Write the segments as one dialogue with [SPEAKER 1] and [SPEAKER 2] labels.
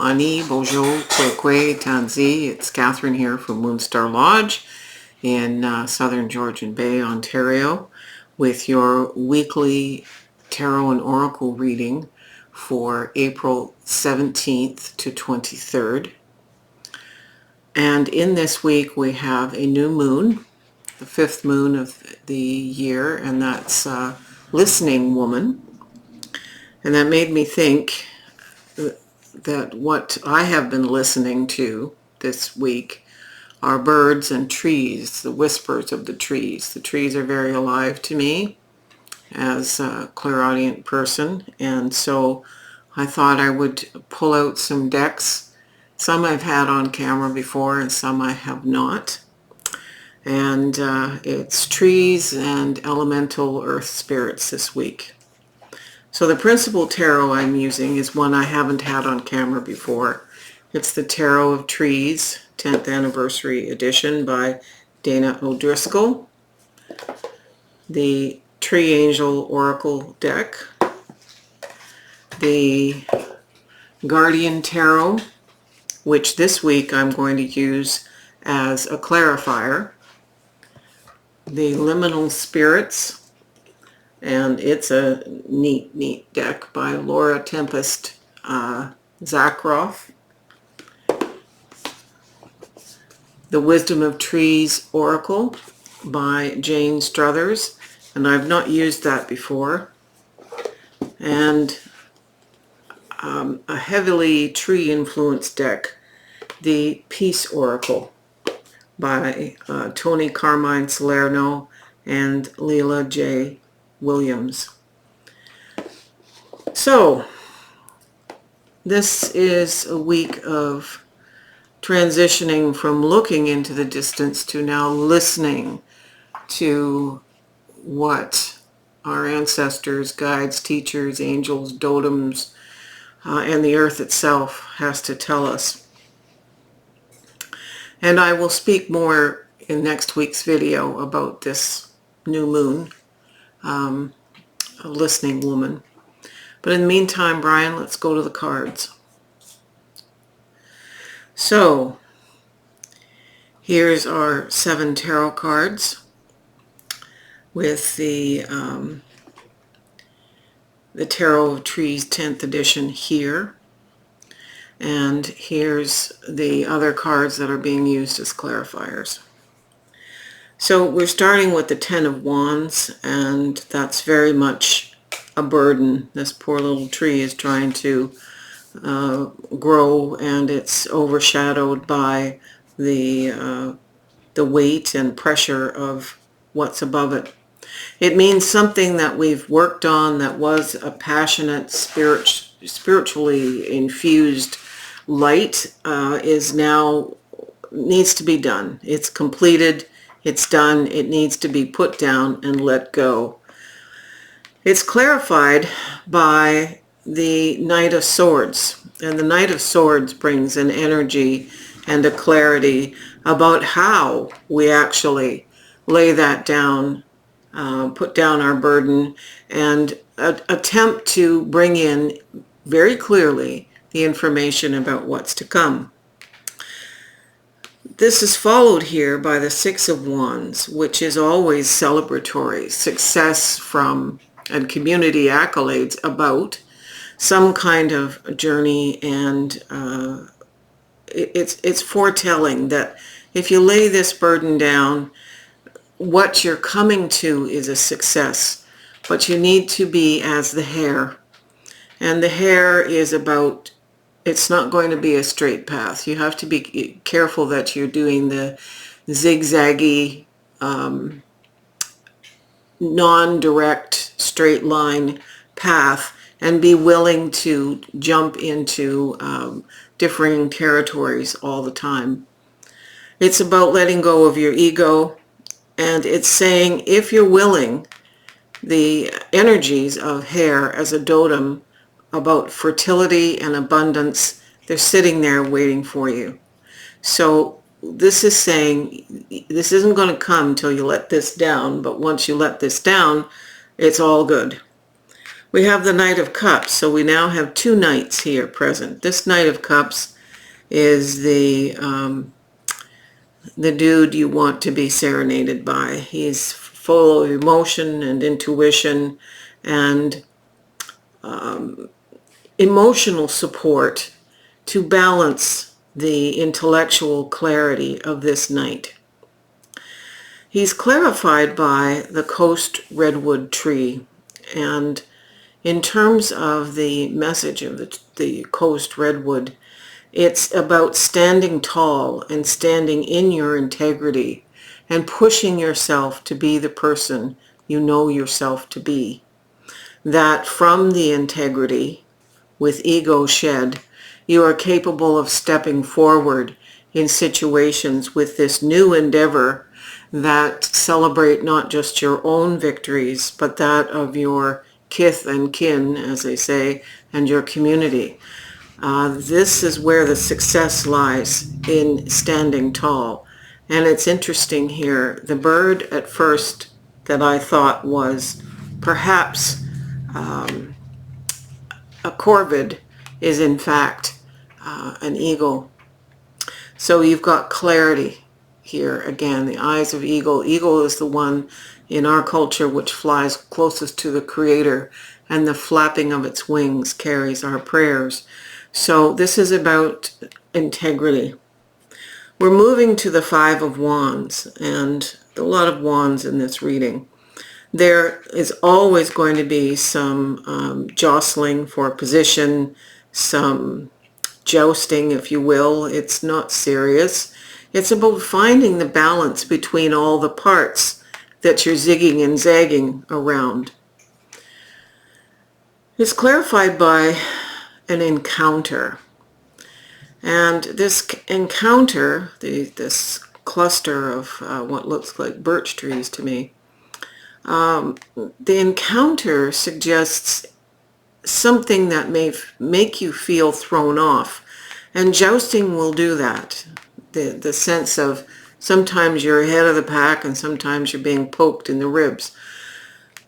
[SPEAKER 1] Ani, Bojo, Kwekwe, Tanzi. It's Catherine here from Moonstarlodge in southern Georgian Bay, Ontario, with your weekly tarot and oracle reading for April 17th to 23rd. And in this week we have a new moon, the 5th moon of the year, and that's Listening Woman. And that made me think that what I have been listening to this week are birds and trees, the whispers of the trees. The trees are very alive to me as a clairaudient person, and so I thought I would pull out some decks. Some I've had on camera before and some I have not. And it's trees and elemental earth spirits this week. So the principal tarot I'm using is one I haven't had on camera before. It's the Tarot of Trees, 10th Anniversary Edition by Dana O'Driscoll. The Tree Angel Oracle deck. The Guardian Tarot, which this week I'm going to use as a clarifier. The Liminal Spirits, and it's a neat deck by Laura Tempest Zakroff. The Wisdom of Trees Oracle by Jane Struthers, and I've not used that before. And a heavily tree influenced deck, the Peace Oracle by Tony Carmine Salerno and Leela J. Williams. So this is a week of transitioning from looking into the distance to now listening to what our ancestors, guides, teachers, angels, totems, and the earth itself has to tell us. And I will speak more in next week's video about this new moon, a listening woman. But in the meantime, Brian, let's go to the cards. So here's our 7 tarot cards with the Tarot of Trees 10th edition here. And here's the other cards that are being used as clarifiers. So we're starting with the 10 of Wands, and that's very much a burden. This poor little tree is trying to grow, and it's overshadowed by the weight and pressure of what's above it. It means something that we've worked on that was a passionate, spiritually infused light is now needs to be done. It's completed. It's done. It needs to be put down and let go. It's clarified by the Knight of Swords. And the Knight of Swords brings an energy and a clarity about how we actually lay that down, put down our burden, and attempt to bring in very clearly the information about what's to come. This is followed here by the 6 of Wands, which is always celebratory, success from and community accolades about some kind of journey, and it's foretelling that if you lay this burden down, what you're coming to is a success, but you need to be as the hare. And the hare is about, it's not going to be a straight path. You have to be careful that you're doing the zigzaggy, non-direct, straight line path, and be willing to jump into differing territories all the time. It's about letting go of your ego, and it's saying, if you're willing, the energies of hare as a totem about fertility and abundance, they're sitting there waiting for you. So this is saying, this isn't going to come till you let this down, but once you let this down, it's all good. We have the Knight of Cups, so we now have two knights here present. This Knight of Cups is the dude you want to be serenaded by. He's full of emotion and intuition and emotional support to balance the intellectual clarity of this knight. He's clarified by the coast redwood tree, and in terms of the message of the coast redwood, it's about standing tall and standing in your integrity and pushing yourself to be the person you know yourself to be. That from the integrity, with ego shed, you are capable of stepping forward in situations with this new endeavor that celebrate not just your own victories, but that of your kith and kin, as they say, and your community. This is where the success lies, in standing tall. And it's interesting here, the bird at first that I thought was perhaps a corvid is in fact an eagle. So you've got clarity here again, the eyes of eagle. Eagle is the one in our culture which flies closest to the Creator, and the flapping of its wings carries our prayers. So this is about integrity. We're moving to the Five of Wands, and a lot of wands in this reading. There is always going to be some jostling for position, some jousting, if you will. It's not serious. It's about finding the balance between all the parts that you're zigging and zagging around. It's clarified by an encounter. And this encounter, this cluster of what looks like birch trees to me, the encounter suggests something that may make you feel thrown off. And jousting will do that. The sense of sometimes you're ahead of the pack and sometimes you're being poked in the ribs.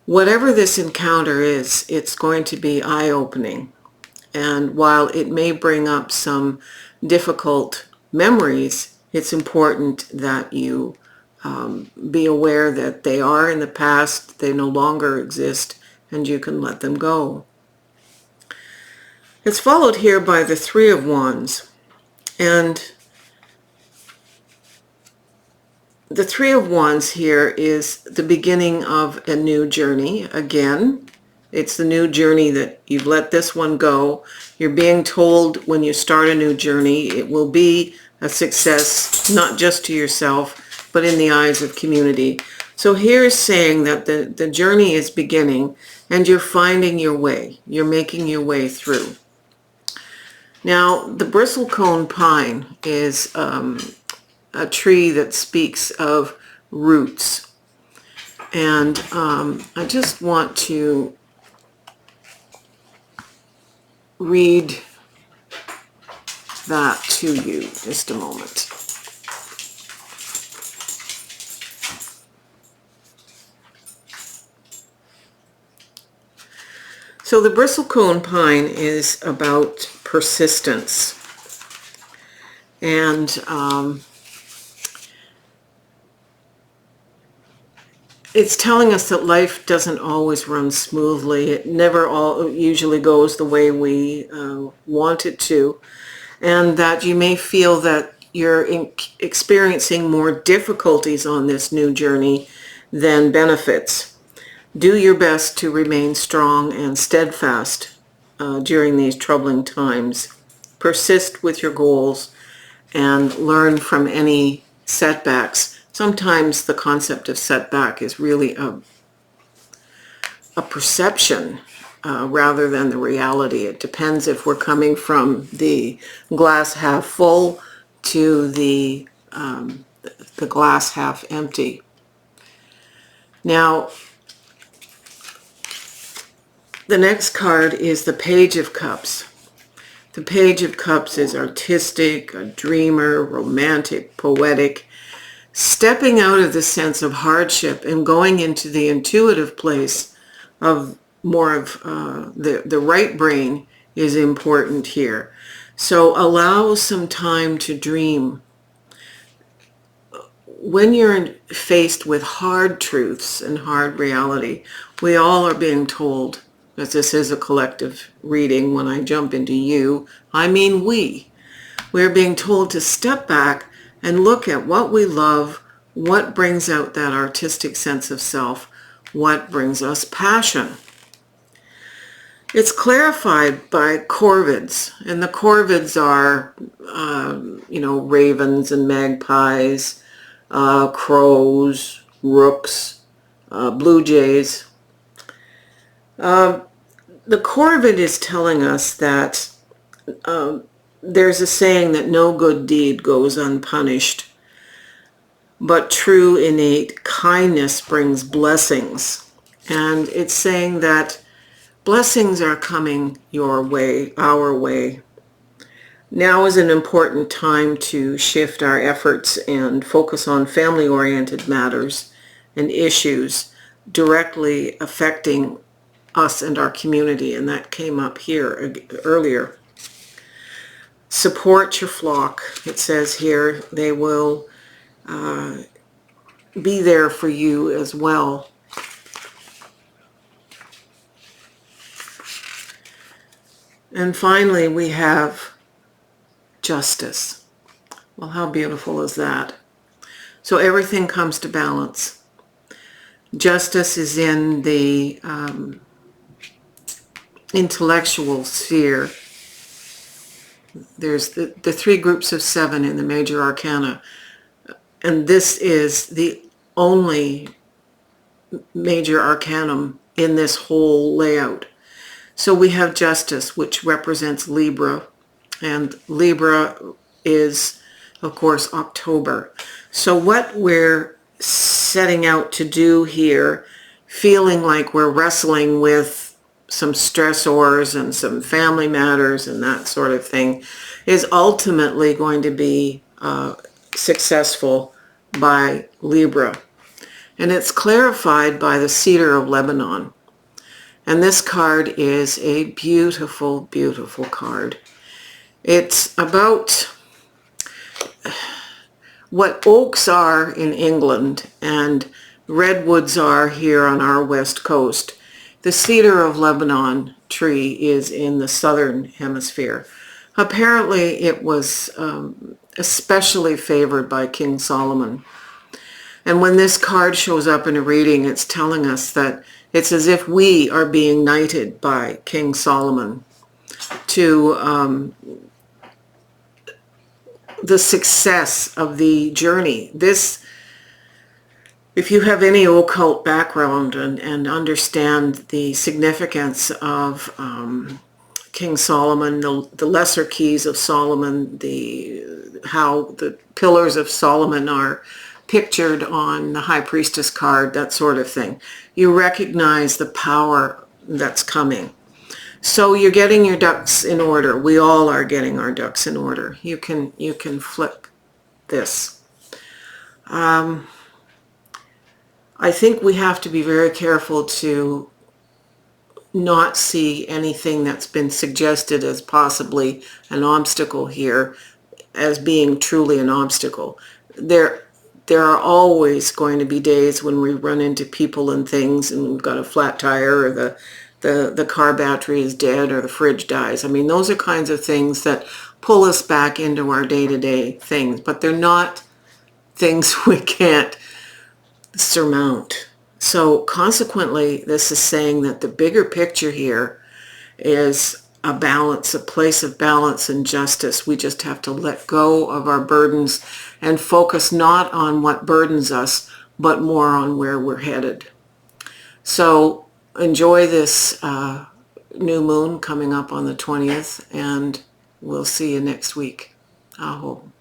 [SPEAKER 1] Whatever this encounter is, it's going to be eye-opening. And while it may bring up some difficult memories, it's important that you be aware that they are in the past, they no longer exist, and you can let them go. It's followed here by the Three of Wands. And the Three of Wands here is the beginning of a new journey. Again, it's the new journey that you've let this one go. You're being told when you start a new journey, it will be a success, not just to yourself, but in the eyes of community. So here's saying that the journey is beginning and you're finding your way. You're making your way through. Now, the bristlecone pine is a tree that speaks of roots. And I just want to read that to you just a moment. So the bristlecone pine is about persistence. And it's telling us that life doesn't always run smoothly. It never usually goes the way we want it to. And that you may feel that you're experiencing more difficulties on this new journey than benefits. Do your best to remain strong and steadfast during these troubling times. Persist with your goals and learn from any setbacks. Sometimes the concept of setback is really a perception rather than the reality. It depends if we're coming from the glass half full to the glass half empty. Now, the next card is the Page of Cups. The Page of Cups is artistic, a dreamer, romantic, poetic, stepping out of the sense of hardship and going into the intuitive place of more of the right brain is important here. So allow some time to dream. When you're faced with hard truths and hard reality, we all are being told, because this is a collective reading, when I jump into you, I mean we. We're being told to step back and look at what we love, what brings out that artistic sense of self, what brings us passion. It's clarified by corvids, and the corvids are, ravens and magpies, crows, rooks, blue jays. The corvid is telling us that there's a saying that no good deed goes unpunished, but true innate kindness brings blessings. And it's saying that blessings are coming your way, our way. Now is an important time to shift our efforts and focus on family-oriented matters and issues directly affecting us and our community, and that came up here earlier. Support your flock. It says here they will be there for you as well. And finally, we have justice. Well, how beautiful is that? So everything comes to balance. Justice is in the intellectual sphere. There's the three groups of 7 in the major arcana, and this is the only major arcanum in this whole layout. So we have justice, which represents Libra, and Libra is, of course, October. So what we're setting out to do here, feeling like we're wrestling with some stressors and some family matters and that sort of thing, is ultimately going to be successful by Libra. And it's clarified by the Cedar of Lebanon. And this card is a beautiful, beautiful card. It's about what oaks are in England and redwoods are here on our west coast. The Cedar of Lebanon tree is in the southern hemisphere. Apparently it was especially favored by King Solomon. And when this card shows up in a reading, it's telling us that it's as if we are being knighted by King Solomon to the success of the journey. This, if you have any occult background and understand the significance of King Solomon, the lesser keys of Solomon, how the pillars of Solomon are pictured on the High Priestess card, that sort of thing, you recognize the power that's coming. So you're getting your ducks in order. We all are getting our ducks in order. You can flip this. I think we have to be very careful to not see anything that's been suggested as possibly an obstacle here as being truly an obstacle. There are always going to be days when we run into people and things and we've got a flat tire, or the car battery is dead, or the fridge dies. I mean, those are kinds of things that pull us back into our day-to-day things, but they're not things we can't surmount. So consequently, this is saying that the bigger picture here is a balance, a place of balance and justice. We just have to let go of our burdens and focus not on what burdens us, but more on where we're headed. So enjoy this new moon coming up on the 20th, and we'll see you next week. Aho.